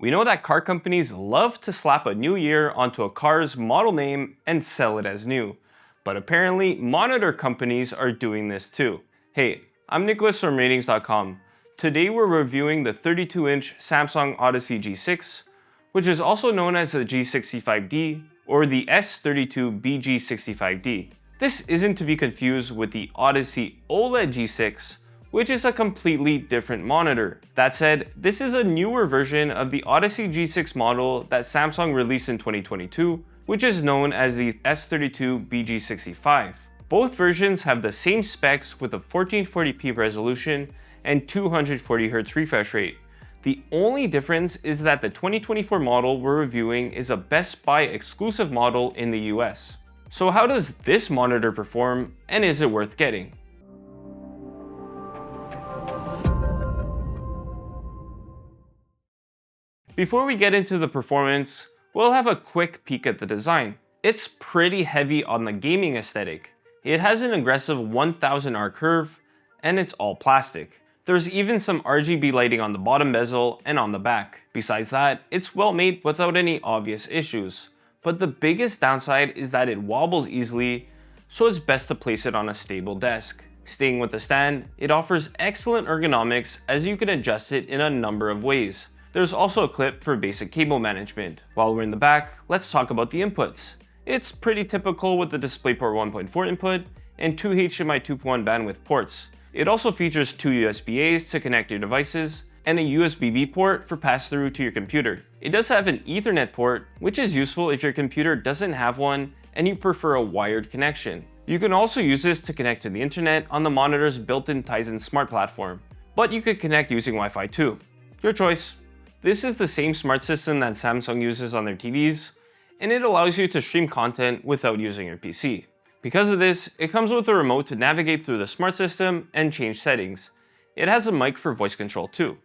We know that car companies love to slap a new year onto a car's model name and sell it as new. But apparently, monitor companies are doing this too. Hey, I'm Nicholas from Ratings.com. Today we're reviewing the 32-inch Samsung Odyssey G6, which is also known as the G65D or the S32BG65D. This isn't to be confused with the Odyssey OLED G6, which is a completely different monitor. That said, this is a newer version of the Odyssey G6 model that Samsung released in 2022, which is known as the S32BG65. Both versions have the same specs with a 1440p resolution and 240Hz refresh rate. The only difference is that the 2024 model we're reviewing is a Best Buy exclusive model in the US. So how does this monitor perform, and is it worth getting? Before we get into the performance, we'll have a quick peek at the design. It's pretty heavy on the gaming aesthetic. It has an aggressive 1000R curve, and it's all plastic. There's even some RGB lighting on the bottom bezel and on the back. Besides that, it's well made without any obvious issues. But the biggest downside is that it wobbles easily, so it's best to place it on a stable desk. Staying with the stand, it offers excellent ergonomics as you can adjust it in a number of ways. There's also a clip for basic cable management. While we're in the back, let's talk about the inputs. It's pretty typical with the DisplayPort 1.4 input and two HDMI 2.1 bandwidth ports. It also features two USB-A's to connect your devices and a USB-B port for pass-through to your computer. It does have an Ethernet port, which is useful if your computer doesn't have one and you prefer a wired connection. You can also use this to connect to the internet on the monitor's built-in Tizen Smart platform, but you could connect using Wi-Fi too. Your choice. This is the same smart system that Samsung uses on their TVs, and it allows you to stream content without using your PC. Because of this, it comes with a remote to navigate through the smart system and change settings. It has a mic for voice control too.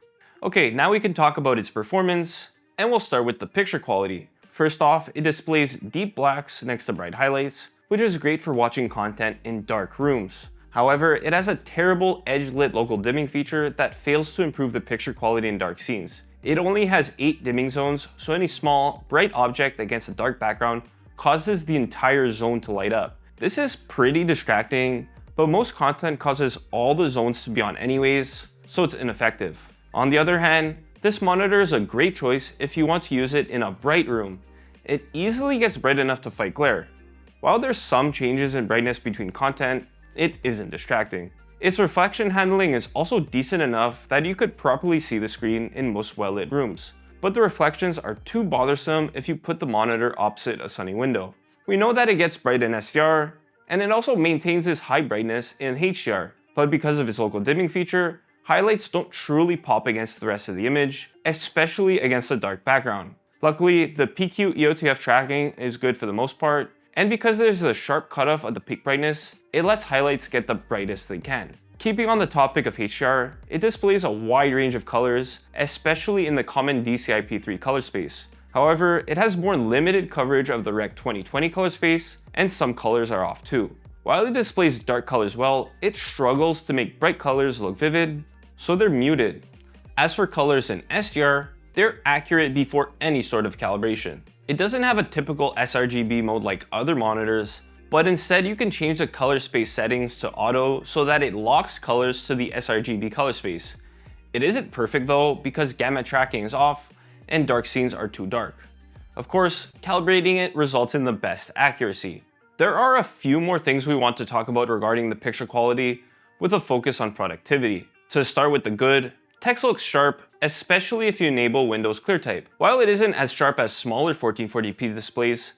Okay, now we can talk about its performance, and we'll start with the picture quality. First off, it displays deep blacks next to bright highlights, which is great for watching content in dark rooms. However, it has a terrible edge-lit local dimming feature that fails to improve the picture quality in dark scenes. It only has 8 dimming zones, so any small, bright object against a dark background causes the entire zone to light up. This is pretty distracting, but most content causes all the zones to be on anyways, so it's ineffective. On the other hand, this monitor is a great choice if you want to use it in a bright room. It easily gets bright enough to fight glare. While there's some changes in brightness between content, it isn't distracting. Its reflection handling is also decent enough that you could properly see the screen in most well-lit rooms, but the reflections are too bothersome if you put the monitor opposite a sunny window. We know that it gets bright in SDR, and it also maintains this high brightness in HDR, but because of its local dimming feature, highlights don't truly pop against the rest of the image, especially against a dark background. Luckily, the PQ EOTF tracking is good for the most part, and because there's a sharp cutoff at the peak brightness, it lets highlights get the brightest they can. Keeping on the topic of HDR, it displays a wide range of colors, especially in the common DCI-P3 color space. However, it has more limited coverage of the Rec 2020 color space, and some colors are off too. While it displays dark colors well, it struggles to make bright colors look vivid, so they're muted. As for colors in SDR, they're accurate before any sort of calibration. It doesn't have a typical sRGB mode like other monitors, but instead you can change the color space settings to auto so that it locks colors to the sRGB color space. It isn't perfect though because Gamut tracking is off and dark scenes are too dark. Of course, calibrating it results in the best accuracy. There are a few more things we want to talk about regarding the picture quality with a focus on productivity. To start with the good, text looks sharp, especially if you enable Windows ClearType. While it isn't as sharp as smaller 1440p displays,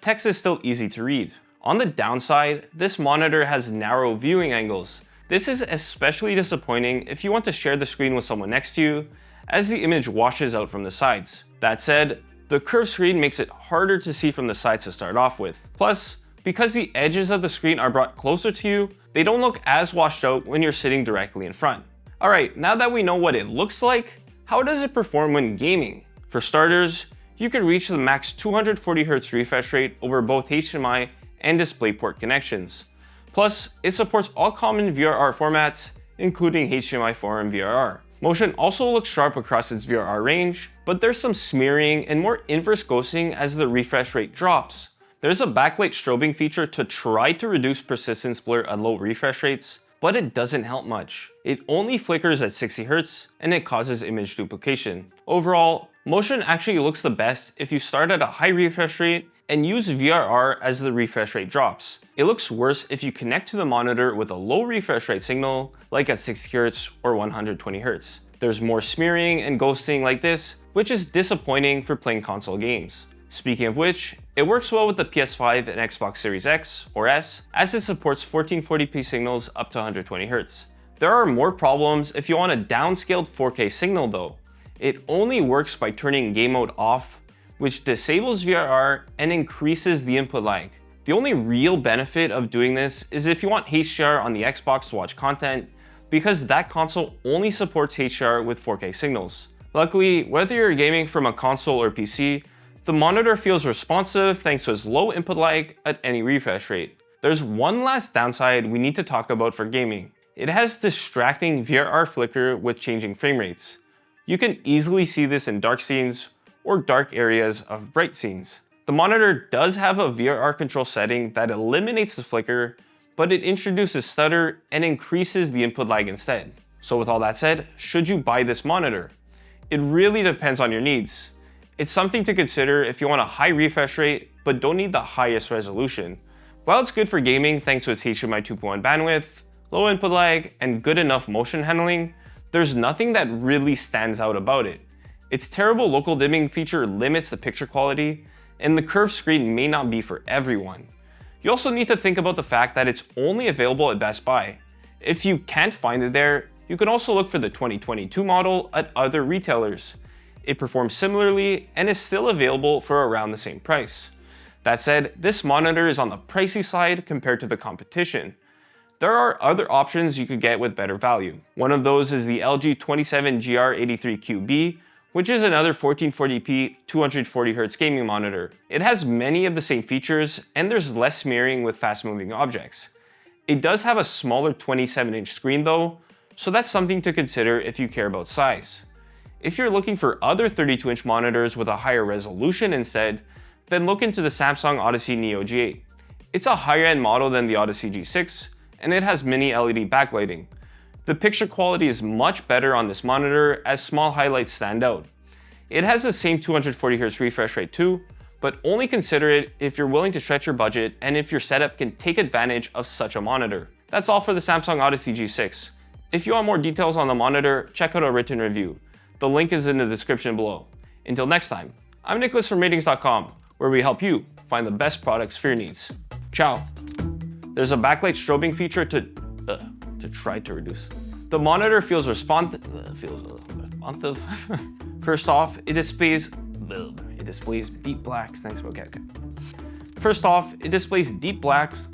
text is still easy to read. On the downside, this monitor has narrow viewing angles. This is especially disappointing if you want to share the screen with someone next to you, as the image washes out from the sides. That said, the curved screen makes it harder to see from the sides to start off with. Plus, because the edges of the screen are brought closer to you, they don't look as washed out when you're sitting directly in front. Alright, now that we know what it looks like, how does it perform when gaming? For starters, you can reach the max 240Hz refresh rate over both HDMI and DisplayPort connections. Plus, it supports all common VRR formats, including HDMI 4 and VRR. Motion also looks sharp across its VRR range, but there's some smearing and more inverse ghosting as the refresh rate drops. There's a backlight strobing feature to try to reduce persistence blur at low refresh rates, but it doesn't help much. It only flickers at 60 Hz and it causes image duplication. Overall, Motion actually looks the best if you start at a high refresh rate and use VRR as the refresh rate drops. It looks worse if you connect to the monitor with a low refresh rate signal, like at 60 Hz or 120 Hz. There's more smearing and ghosting like this, which is disappointing for playing console games. Speaking of which, it works well with the PS5 and Xbox Series X or S, as it supports 1440p signals up to 120 Hz. There are more problems if you want a downscaled 4K signal though. It only works by turning game mode off, which disables VRR and increases the input lag. The only real benefit of doing this is if you want HDR on the Xbox to watch content, because that console only supports HDR with 4K signals. Luckily, whether you're gaming from a console or PC, the monitor feels responsive thanks to its low input lag at any refresh rate. There's one last downside we need to talk about for gaming. It has distracting VRR flicker with changing frame rates. You can easily see this in dark scenes or dark areas of bright scenes. The monitor does have a VRR control setting that eliminates the flicker, but it introduces stutter and increases the input lag instead. So with all that said, should you buy this monitor? It really depends on your needs. It's something to consider if you want a high refresh rate, but don't need the highest resolution. While it's good for gaming thanks to its HDMI 2.1 bandwidth, low input lag, and good enough motion handling, there's nothing that really stands out about it. Its terrible local dimming feature limits the picture quality, and the curved screen may not be for everyone. You also need to think about the fact that it's only available at Best Buy. If you can't find it there, you can also look for the 2022 model at other retailers. It performs similarly and is still available for around the same price. That said, this monitor is on the pricey side compared to the competition. There are other options you could get with better value. One of those is the LG 27GR83QB, which is another 1440p 240Hz gaming monitor. It has many of the same features and there's less smearing with fast moving objects. It does have a smaller 27-inch screen though, so that's something to consider if you care about size. If you're looking for other 32-inch monitors with a higher resolution instead, then look into the Samsung Odyssey Neo G8. It's a higher end model than the Odyssey G6 and it has mini LED backlighting. The picture quality is much better on this monitor as small highlights stand out. It has the same 240Hz refresh rate too, but only consider it if you're willing to stretch your budget and if your setup can take advantage of such a monitor. That's all for the Samsung Odyssey G6. If you want more details on the monitor, check out our written review. The link is in the description below. Until next time, I'm Nicholas from Ratings.com, where we help you find the best products for your needs. Ciao. There's a backlight strobing feature to try to reduce. The monitor feels responsive. First off, it displays deep blacks. Thanks. Okay. First off, it displays deep blacks.